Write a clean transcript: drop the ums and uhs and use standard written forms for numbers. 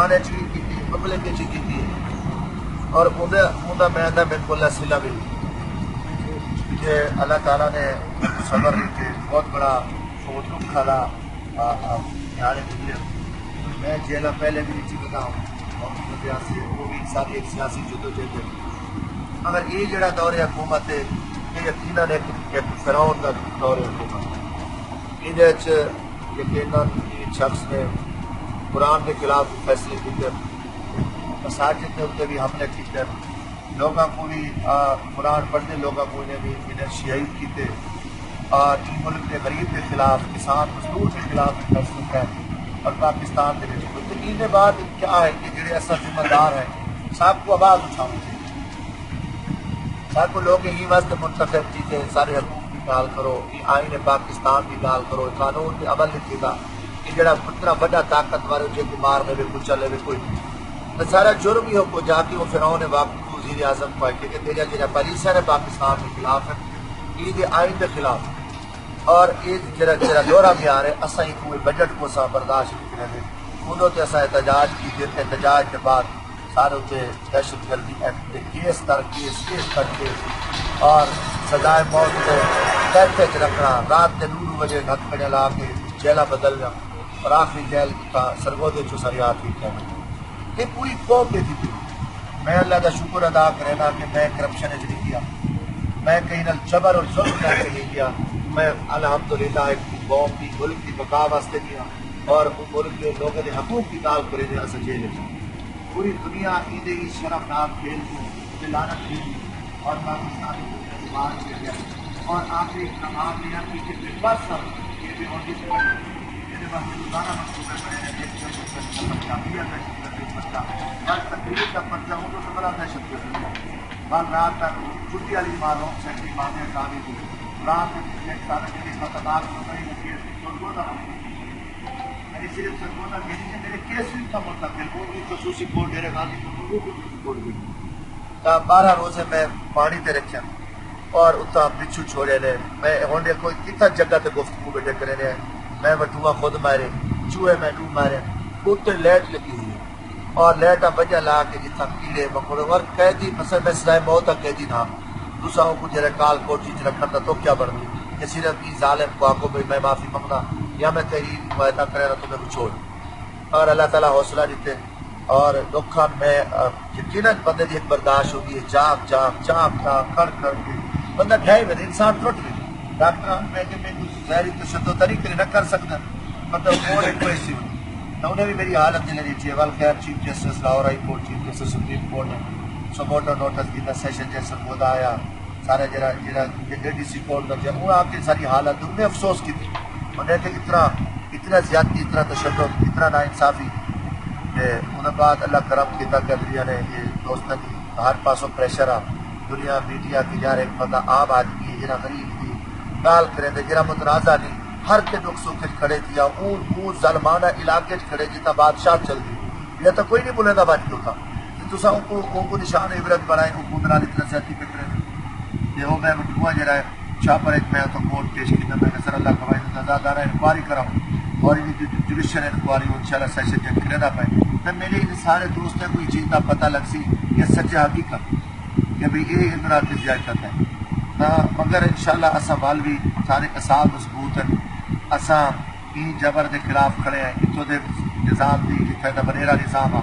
ایران چی کی مملک چی کی اور انہیں میں بالکل سلا بھی کہ اللہ تعالیٰ نے صبر کے بہت بڑا فوٹو کھالا یہاں نکلے میں جیلا پہلے بھی نیچی بتاؤں سے وہ بھی ساری ایک سیاسی جدوجہد ہے اگر یہ جڑا دور حکومت ہے یہ یقیناً ایک فرعون کا دور حکومت یہ یقیناً شخص نے قرآن کے خلاف فیصلے کیتے مساجد کے اتنے بھی حملے کیتے لوگوں کو بھی قرآن پڑھنے لوگوں کو بھی انہیں شہید کیتے اور ملک کے غریب کے خلاف کسان مزدور کے خلاف فیصلے ہے اور پاکستان کے لیے تو بعد کیا ہے کہ جڑے اصل ذمہ دار ہیں سب کو آواز اٹھانا چاہیے سب کو لوگ ہی واسطے منتخب چیزیں سارے حقوق کی گال کرو یہ آئین پاکستان کی گال کرو قانون کے عمل نہیں کیتا یہ جڑا اتنا بڑا طاقتور ہے جے کو مار لے کوئی چلے کوئی تو سارا جرم ہی ہو کو جا کے وہ فرعون واقع وزیر اعظم کو ہے کہ تیرا جڑا پالیسیا ہے پاکستان کے خلاف ہے یہ آئین کے خلاف اور یہ جڑا دورہ بھی آ رہے اساں ہی کوئی بجٹ کو سا برداشت نہیں کرے انہوں تے اساں احتجاج کی پھر احتجاج کے بعد سارے تے دہشت گردی ایکٹ کیس کر کے اور سزائے موت کو کیفے چ رکھنا رات کے 9 بجے ہتھ کڑے لا کے جیلا بدلنا اور آخری جیل کا سرگودے چو سریات کی کہنا یہ پوری قوم نے کی میں اللہ کا شکر ادا کرنا کہ میں کرپشن نہیں کیا میں کہیں نہ جبر اور ظلم کر کے نہیں کیا میں الحمدللہ ایک قوم کی ملک کی بقا واسطے کیا اور ملک کے لوگوں کے حقوق کی گال کرے دے اسا جیل پوری دنیا ایدے ہی شرفناک کھیل کو لعنت دی اور پاکستانی کو اعتبار کیا گیا اور آخری تمام دنیا کی جتنے بس یہ بھی ہوتی سے میرے پاس روزانہ مکتوبے پڑے ہیں ایک جو پنجابیہ کا پتہ ہر تقریر کا پتہ ان کو بڑا دہشت گرد بل رات تک چھٹی والی ماروں سیکٹری مارنے کامی ہوئی رات ایک سال کے خطرناک ہوئی سرگودا میری صرف سرگودا میری میرے کیس بھی کم ہوتا ہے وہ بھی خصوصی کورٹ ڈیرے گاندھی کو خصوصی کورٹ بھی 12 روزے میں پانی تے رکھا اور اتنا پچھو چھوڑے نے میں ہونڈے کوئی کتنا جگہ تے گفتگو بیٹھے کرے نے میں وٹوا خود مارے چوہے میں ڈو مارے اتنے لائٹ لگی ہوئی ہے اور لائٹ وجہ لا کے جتنا کیڑے مکوڑے اور قیدی مثلا میں سزائے موت قیدی نہ دوسرا کو جرے کال کوٹ چیز رکھنا تھا تو کیا بڑھنی کہ صرف یہ ظالم کو آکو بھئی میں معافی مانگنا یا میں تیری معاہدہ کرے رہا تمہیں چھوڑ اور اللہ تعالیٰ حوصلہ دیتے اور دکھا میں یقیناً بندے دی ایک برداشت ہوگی ہے جاپ کر کے بندہ ڈھائی میں انسان ٹوٹ گئی ڈاکٹر میں کہ میں کچھ ظاہری تشدد طریقے نہ کر سکتا مطلب اور ایک کوئی سی انہیں بھی میری حالت دلے دی تھی خیر chief justice Lahore high court chief justice supreme court نے سپورٹر نوٹس دیتا سیشن جیسا خود آیا سارے جڑا ڈی سی کورٹ کا جب انہوں آپ کی ساری حالت انہیں افسوس کی تھی انہیں تھے اتنا زیادتی اتنا تشدد اتنا ناانصافی کہ انہیں بعد اللہ کرم کیتا قدریہ نے یہ دوستوں کی ہر پاسوں پریشر آ دنیا میڈیا کی یار ایک بندہ عام آدمی ہے جہاں غریب تھی گال کریں دے جہاں متنازع نہیں ہر کے دکھ سکھ کھڑے دیا اون ظالمانہ علاقے کھڑے جتنا بادشاہ چل گئی یہ تو کوئی نہیں بولے گا بات کیوں تھا تو ان کو نشان عبرت بنائے حکومران اتنا زیادتی پہ کریں یہ وہ میں بٹوا جڑا ہے چھاپر ایک میں تو کورٹ پیش کی میں سر اللہ کا آزادانہ انکوائری کراؤں اور جوڈیشل انکوائری انشاءاللہ سیشن جب کھلے نہ پائے تو میرے ان سارے دوستوں کو یہ چیز کا پتہ لگ سی یہ سچ حقیقت کہ بھئی یہ امراض کی زیادت ہے مگر انشاءاللہ اساں وال بھی سارے اصحاب مضبوط ہیں اساں این جبر کے خلاف کھڑے ہیں اتوں دے نظام دی جتنے دا بنیرا نظام